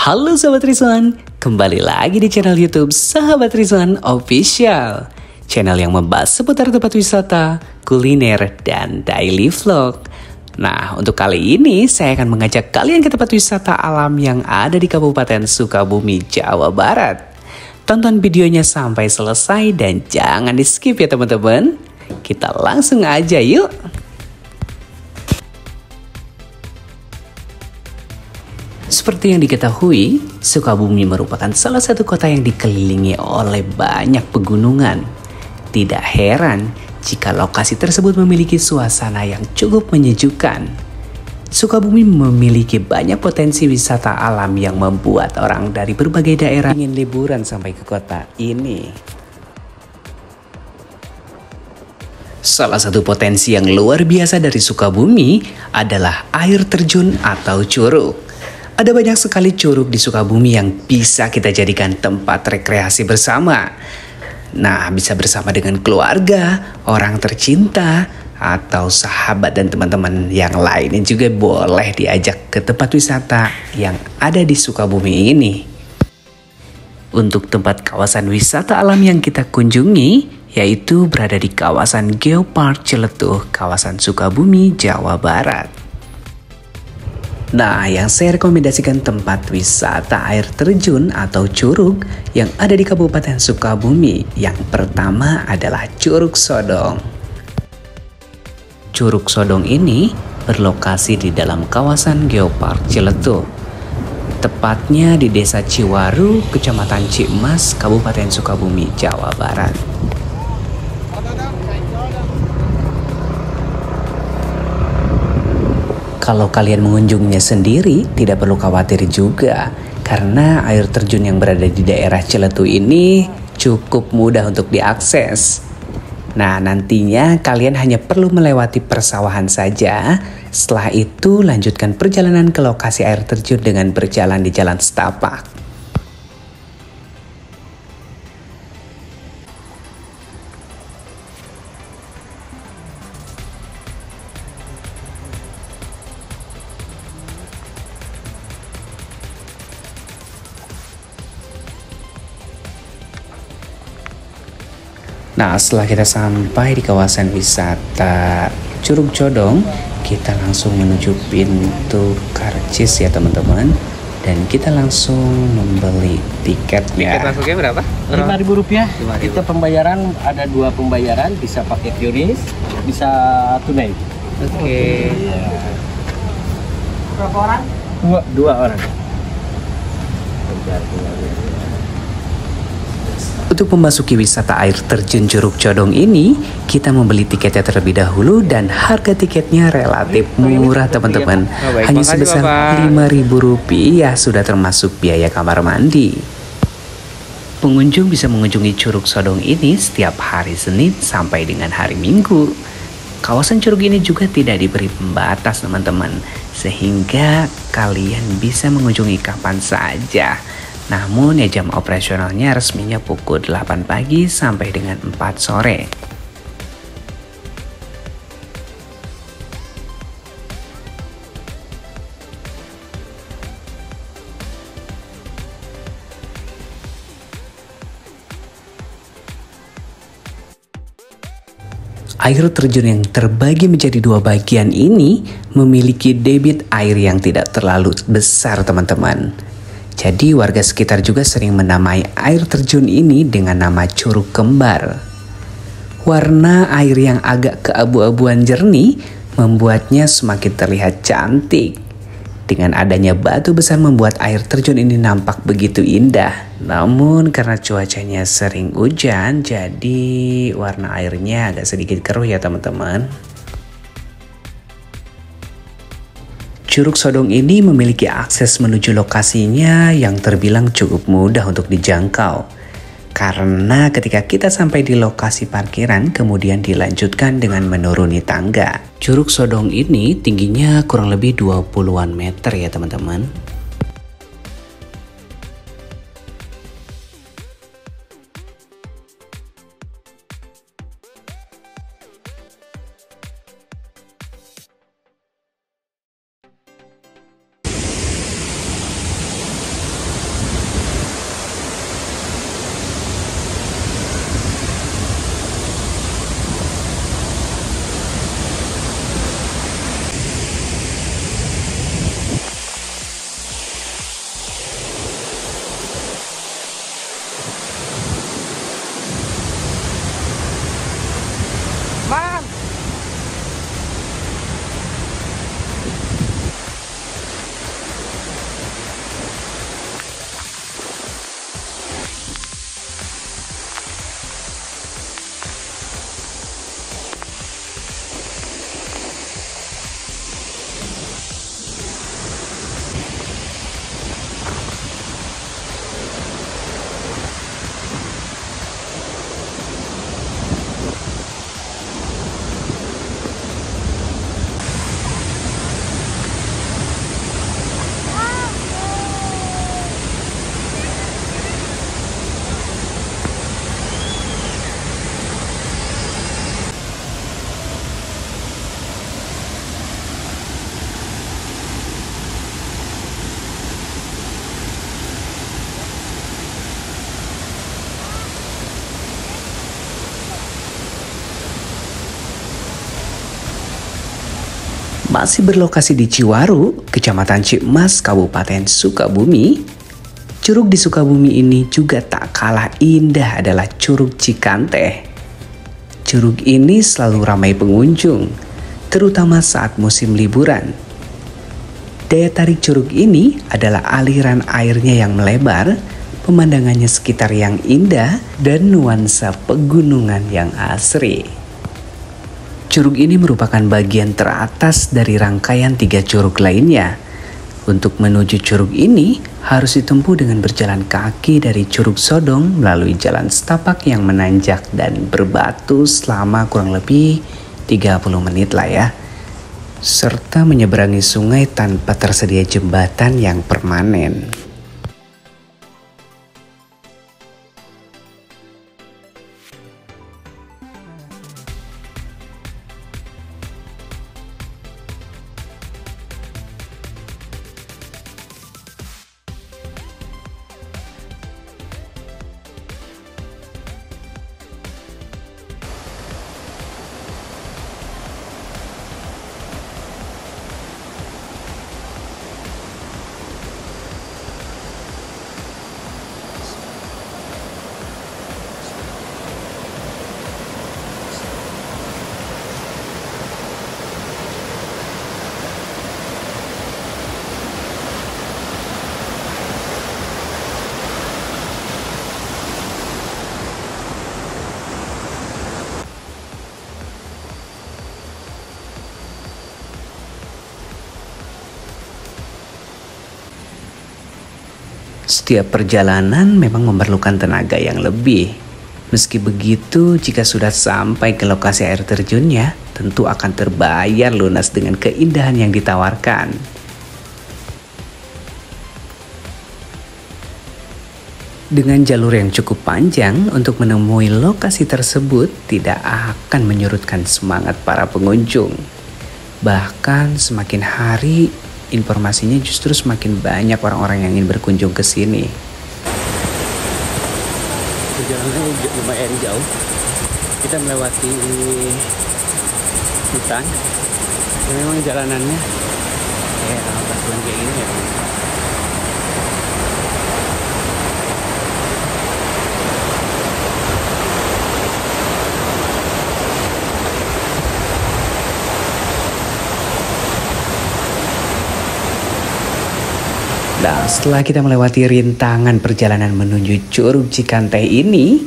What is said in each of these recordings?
Halo Sahabat Rizwan, kembali lagi di channel YouTube Sahabat Rizwan Official. Channel yang membahas seputar tempat wisata, kuliner, dan daily vlog. Nah, untuk kali ini saya akan mengajak kalian ke tempat wisata alam yang ada di Kabupaten Sukabumi, Jawa Barat. Tonton videonya sampai selesai dan jangan di skip ya teman-teman. Kita langsung aja yuk. Seperti yang diketahui, Sukabumi merupakan salah satu kota yang dikelilingi oleh banyak pegunungan. Tidak heran jika lokasi tersebut memiliki suasana yang cukup menyejukkan. Sukabumi memiliki banyak potensi wisata alam yang membuat orang dari berbagai daerah ingin liburan sampai ke kota ini. Salah satu potensi yang luar biasa dari Sukabumi adalah air terjun atau curug. Ada banyak sekali curug di Sukabumi yang bisa kita jadikan tempat rekreasi bersama. Nah, bisa bersama dengan keluarga, orang tercinta, atau sahabat dan teman-teman yang lainnya juga boleh diajak ke tempat wisata yang ada di Sukabumi ini. Untuk tempat kawasan wisata alam yang kita kunjungi, yaitu berada di kawasan Geopark Ciletuh, kawasan Sukabumi, Jawa Barat. Nah, yang saya rekomendasikan tempat wisata air terjun atau curug yang ada di Kabupaten Sukabumi. Yang pertama adalah Curug Sodong. Curug Sodong ini berlokasi di dalam kawasan Geopark Ciletuh. Tepatnya di Desa Ciwaru, Kecamatan Cikmas, Kabupaten Sukabumi, Jawa Barat. Kalau kalian mengunjunginya sendiri, tidak perlu khawatir juga. Karena air terjun yang berada di daerah Ciletuh ini cukup mudah untuk diakses. Nah, nantinya kalian hanya perlu melewati persawahan saja. Setelah itu, lanjutkan perjalanan ke lokasi air terjun dengan berjalan di jalan setapak. Nah, setelah kita sampai di kawasan wisata Curug Sodong, kita langsung menuju pintu karcis ya teman-teman. Dan kita langsung membeli tiketnya. Tiket masuknya berapa? Rp5.000. Kita pembayaran ada 2 pembayaran, bisa pakai QRIS, bisa tunai. Oke. Ya. Berapa orang? Dua orang. Untuk memasuki wisata air terjun Curug Sodong ini, kita membeli tiketnya terlebih dahulu dan harga tiketnya relatif murah teman-teman. Hanya sebesar Rp5.000 sudah termasuk biaya kamar mandi. Pengunjung bisa mengunjungi Curug Sodong ini setiap hari Senin sampai dengan hari Minggu. Kawasan curug ini juga tidak diberi pembatas teman-teman, sehingga kalian bisa mengunjungi kapan saja. Namun ya jam operasionalnya resminya pukul 8 pagi sampai dengan 4 sore. Air terjun yang terbagi menjadi 2 bagian ini memiliki debit air yang tidak terlalu besar teman-teman. Jadi warga sekitar juga sering menamai air terjun ini dengan nama Curug Kembar. Warna air yang agak keabu-abuan jernih membuatnya semakin terlihat cantik. Dengan adanya batu besar membuat air terjun ini nampak begitu indah. Namun karena cuacanya sering hujan, jadi warna airnya agak sedikit keruh ya teman-teman. Curug Sodong ini memiliki akses menuju lokasinya yang terbilang cukup mudah untuk dijangkau. Karena ketika kita sampai di lokasi parkiran, kemudian dilanjutkan dengan menuruni tangga. Curug Sodong ini tingginya kurang lebih 20-an meter ya teman-teman. Masih berlokasi di Ciwaru, Kecamatan Cikmas, Kabupaten Sukabumi. Curug di Sukabumi ini juga tak kalah indah adalah Curug Cikanteh. Curug ini selalu ramai pengunjung, terutama saat musim liburan. Daya tarik curug ini adalah aliran airnya yang melebar, pemandangannya sekitar yang indah, dan nuansa pegunungan yang asri. Curug ini merupakan bagian teratas dari rangkaian 3 curug lainnya. Untuk menuju curug ini harus ditempuh dengan berjalan kaki dari Curug Sodong melalui jalan setapak yang menanjak dan berbatu selama kurang lebih 30 menit lah ya. Serta menyeberangi sungai tanpa tersedia jembatan yang permanen. Setiap perjalanan memang memerlukan tenaga yang lebih. Meski begitu, jika sudah sampai ke lokasi air terjunnya, tentu akan terbayar lunas dengan keindahan yang ditawarkan. Dengan jalur yang cukup panjang untuk menemui lokasi tersebut tidak akan menyurutkan semangat para pengunjung. Bahkan semakin hari, informasinya justru semakin banyak orang-orang yang ingin berkunjung ke sini. Perjalanannya lumayan jauh. Kita melewati hutan. Memang jalanannya kayak batuan kayak gini ya. Nah, setelah kita melewati rintangan perjalanan menuju Curug Cikanteh ini,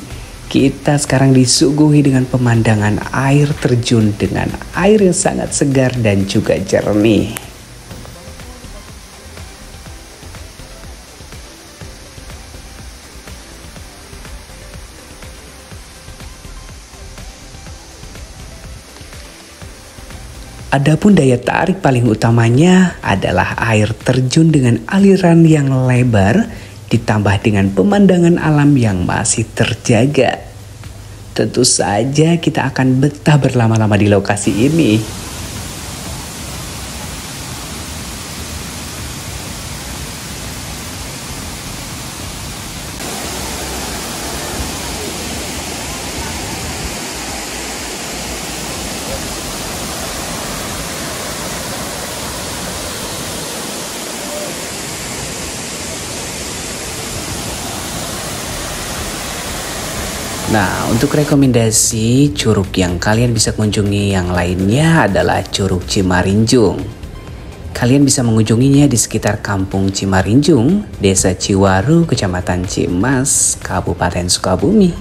kita sekarang disuguhi dengan pemandangan air terjun dengan air yang sangat segar dan juga jernih. Adapun daya tarik paling utamanya adalah air terjun dengan aliran yang lebar ditambah dengan pemandangan alam yang masih terjaga. Tentu saja kita akan betah berlama-lama di lokasi ini. Nah, untuk rekomendasi curug yang kalian bisa kunjungi yang lainnya adalah Curug Cimarinjung. Kalian bisa mengunjunginya di sekitar Kampung Cimarinjung, Desa Ciwaru, Kecamatan Cikmas, Kabupaten Sukabumi.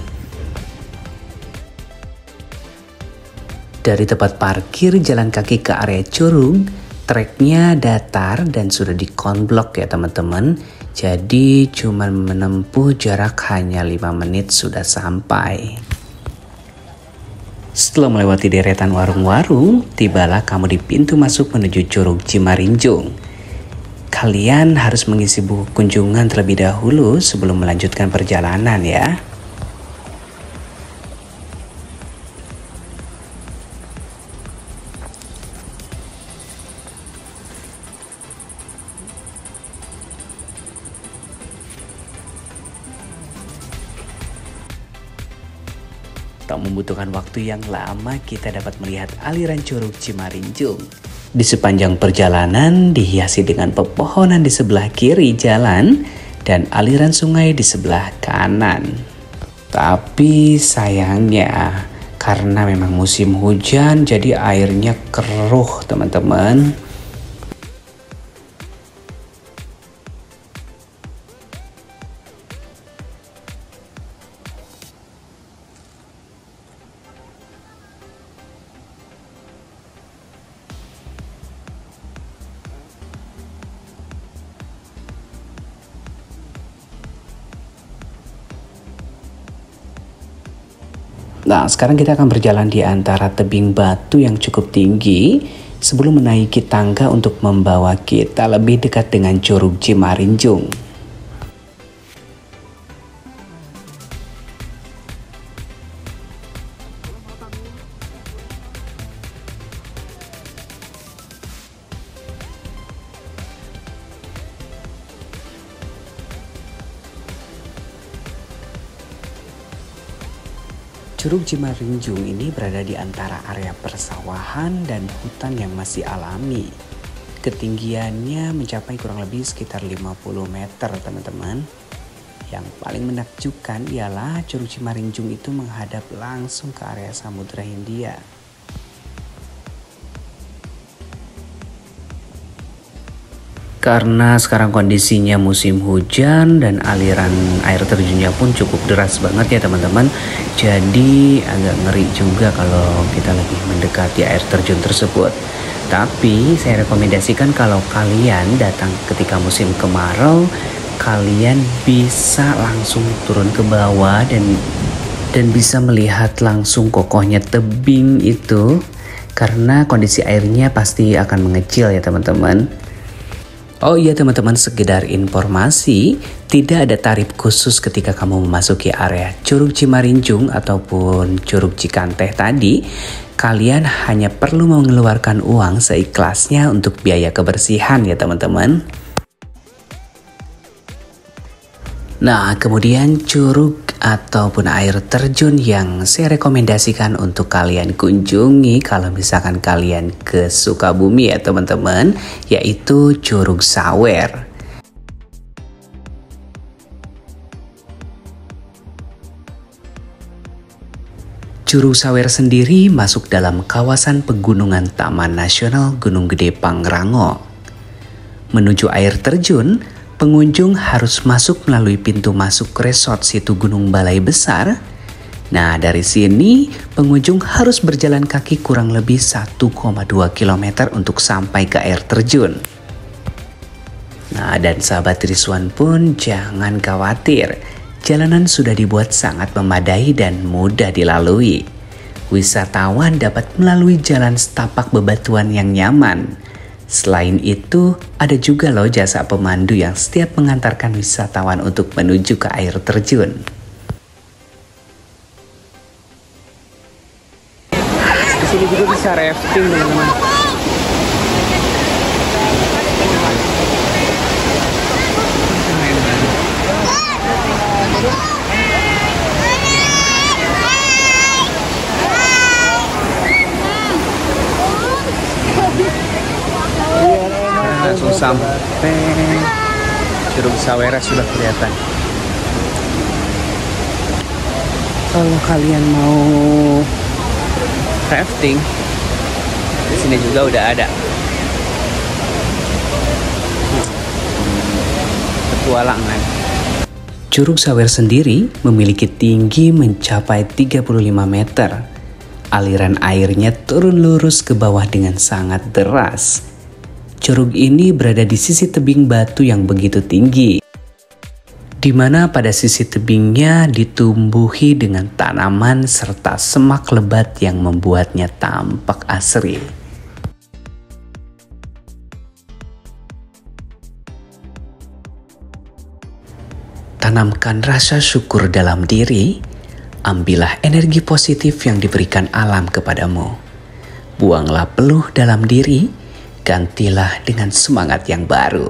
Dari tempat parkir jalan kaki ke area curug, treknya datar dan sudah dikonblok ya teman-teman. Jadi cuma menempuh jarak hanya 5 menit sudah sampai. Setelah melewati deretan warung-warung, tibalah kamu di pintu masuk menuju Curug Cimarinjung. Kalian harus mengisi buku kunjungan terlebih dahulu sebelum melanjutkan perjalanan ya. Tak membutuhkan waktu yang lama, kita dapat melihat aliran Curug Cimarinjung. Di sepanjang perjalanan dihiasi dengan pepohonan di sebelah kiri jalan dan aliran sungai di sebelah kanan. Tapi sayangnya karena memang musim hujan jadi airnya keruh teman-teman. Nah, sekarang kita akan berjalan di antara tebing batu yang cukup tinggi sebelum menaiki tangga untuk membawa kita lebih dekat dengan Curug Cimarinjung. Curug Cimarinjung ini berada di antara area persawahan dan hutan yang masih alami. Ketinggiannya mencapai kurang lebih sekitar 50 meter teman-teman. Yang paling menakjubkan ialah Curug Cimarinjung itu menghadap langsung ke area Samudra Hindia. Karena sekarang kondisinya musim hujan dan aliran air terjunnya pun cukup deras banget ya teman-teman. Jadi agak ngeri juga kalau kita lagi mendekati air terjun tersebut. Tapi saya rekomendasikan kalau kalian datang ketika musim kemarau, kalian bisa langsung turun ke bawah dan bisa melihat langsung kokohnya tebing itu. Karena kondisi airnya pasti akan mengecil ya teman-teman. Oh iya teman-teman, sekedar informasi, tidak ada tarif khusus ketika kamu memasuki area Curug Cimarinjung ataupun Curug Cikanteh tadi. Kalian hanya perlu mengeluarkan uang seikhlasnya untuk biaya kebersihan ya teman-teman. Nah, kemudian curug ataupun air terjun yang saya rekomendasikan untuk kalian kunjungi kalau misalkan kalian ke Sukabumi ya teman-teman, yaitu Curug Sawer. Curug Sawer sendiri masuk dalam kawasan pegunungan Taman Nasional Gunung Gede Pangrango. Menuju air terjun, pengunjung harus masuk melalui pintu masuk resort Situ Gunung Balai Besar. Nah, dari sini pengunjung harus berjalan kaki kurang lebih 1,2 km untuk sampai ke air terjun. Nah, dan sahabat Triswan pun jangan khawatir. Jalanan sudah dibuat sangat memadai dan mudah dilalui. Wisatawan dapat melalui jalan setapak bebatuan yang nyaman. Selain itu, ada juga loh jasa pemandu yang setiap mengantarkan wisatawan untuk menuju ke air terjun. Di sini juga bisa rafting teman-teman. Langsung sampai Curug Sawer sudah kelihatan. Kalau kalian mau rafting, di sini juga udah ada. Petualangan. Curug Sawer sendiri memiliki tinggi mencapai 35 meter. Aliran airnya turun lurus ke bawah dengan sangat deras. Curug ini berada di sisi tebing batu yang begitu tinggi, di mana pada sisi tebingnya ditumbuhi dengan tanaman serta semak lebat yang membuatnya tampak asri. Tanamkan rasa syukur dalam diri, ambillah energi positif yang diberikan alam kepadamu. Buanglah peluh dalam diri, gantilah dengan semangat yang baru.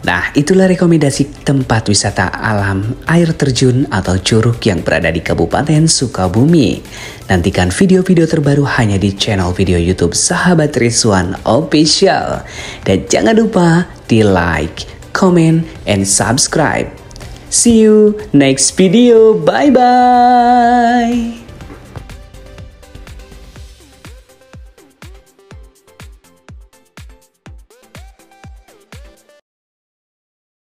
Nah, itulah rekomendasi tempat wisata alam air terjun atau curug yang berada di Kabupaten Sukabumi. Nantikan video-video terbaru hanya di channel video YouTube Sahabat Rizwan Official. Dan jangan lupa di like, comment, and subscribe. See you next video. Bye-bye.